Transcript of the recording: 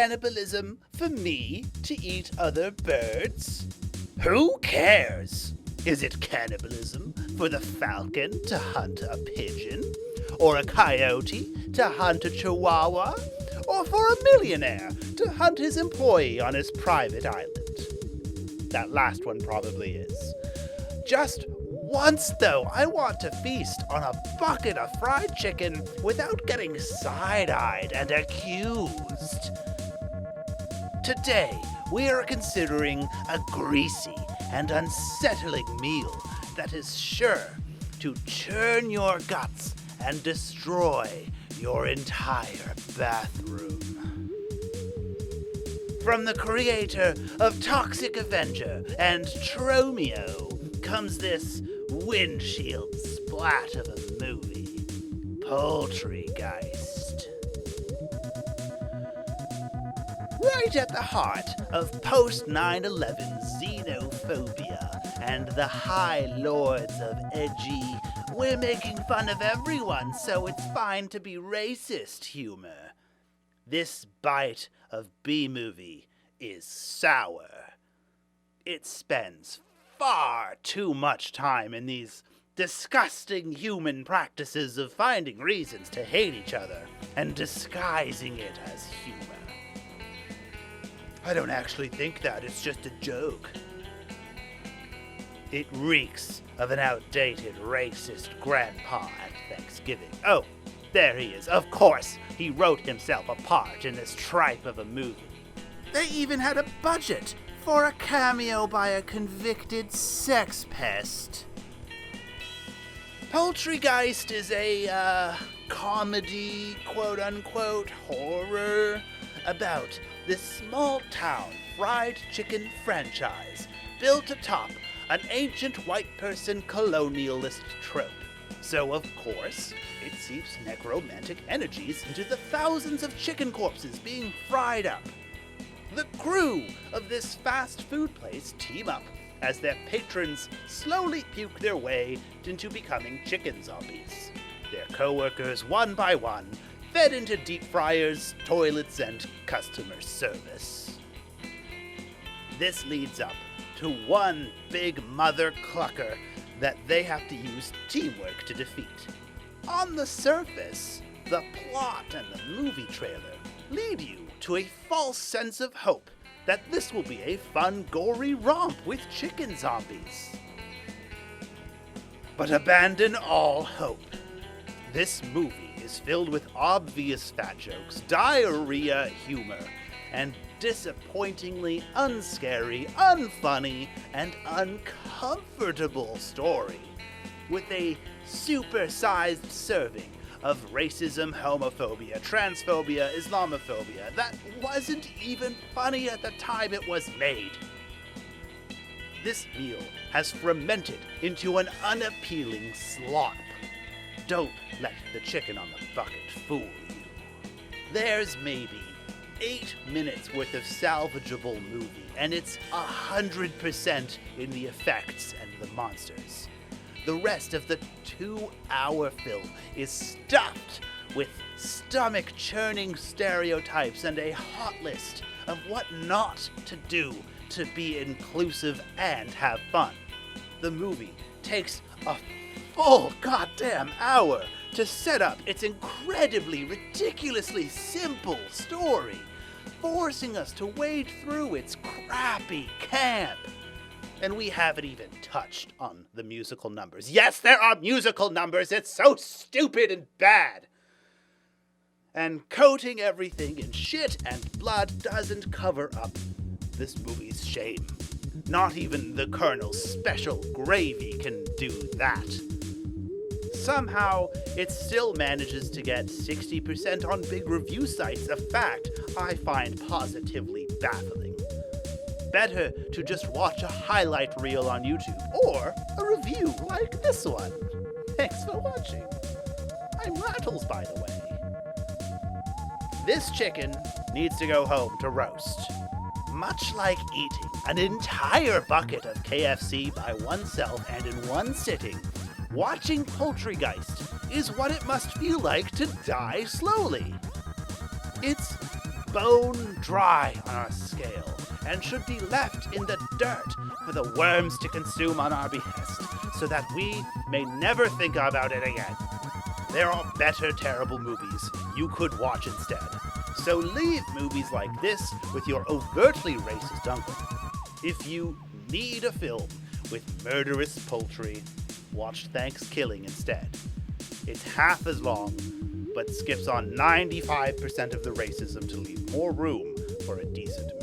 cannibalism for me to eat other birds? Who cares? Is it cannibalism for the falcon to hunt a pigeon? Or a coyote to hunt a chihuahua? Or for a millionaire to hunt his employee on his private island? That last one probably is. Just once, though, I want to feast on a bucket of fried chicken without getting side-eyed and accused. Today, we are considering a greasy and unsettling meal that is sure to churn your guts and destroy your entire bathroom. From the creator of Toxic Avenger and Tromeo comes this windshield splat of a movie, Poultrygeist. Right at the heart of post-9/11 xenophobia and the high lords of edgy, we're making fun of everyone, so it's fine to be racist humor. This bite of B-movie is sour. It spends far too much time in these disgusting human practices of finding reasons to hate each other and disguising it as humor. I don't actually think that, it's just a joke. It reeks of an outdated racist grandpa at Thanksgiving. Oh, there he is. Of course, he wrote himself a part in this tripe of a movie. They even had a budget for a cameo by a convicted sex pest. Poultrygeist is a, comedy, quote-unquote, horror about this small-town fried chicken franchise built atop an ancient white person colonialist trope. So, of course, it seeps necromantic energies into the thousands of chicken corpses being fried up. The crew of this fast food place team up as their patrons slowly puke their way into becoming chicken zombies. Their co-workers, one by one, fed into deep fryers, toilets, and customer service. This leads up to one big mother clucker that they have to use teamwork to defeat. On the surface, the plot and the movie trailer lead you to a false sense of hope that this will be a fun, gory romp with chicken zombies. But abandon all hope. This movie is filled with obvious fat jokes, diarrhea humor, and disappointingly unscary, unfunny, and uncomfortable story, with a super-sized serving of racism, homophobia, transphobia, Islamophobia that wasn't even funny at the time it was made. This meal has fermented into an unappealing slop. Don't let the chicken on the bucket fool you. There's maybe 8 minutes worth of salvageable movie, and it's 100% in the effects and the monsters. The rest of the 2-hour film is stuffed with stomach-churning stereotypes and a hot list of what not to do to be inclusive and have fun. The movie takes a full goddamn hour to set up its incredibly, ridiculously simple story, forcing us to wade through its crappy camp. And we haven't even touched on the musical numbers. Yes, there are musical numbers. It's so stupid and bad. And coating everything in shit and blood doesn't cover up this movie's shame. Not even the Colonel's special gravy can do that. Somehow, it still manages to get 60% on big review sites, a fact I find positively baffling. Better to just watch a highlight reel on YouTube, or a review like this one. Thanks for watching. I'm Rattles, by the way. This chicken needs to go home to roast. Much like eating an entire bucket of KFC by oneself and in one sitting, watching Poultrygeist is what it must feel like to die slowly. It's bone dry on our scale and should be left in the dirt for the worms to consume on our behest, so that we may never think about it again. There are better terrible movies you could watch instead. So leave movies like this with your overtly racist uncle. If you need a film with murderous poultry, watch Thanksgiving instead. It's half as long, but skips on 95% of the racism to leave more room for a decent movie.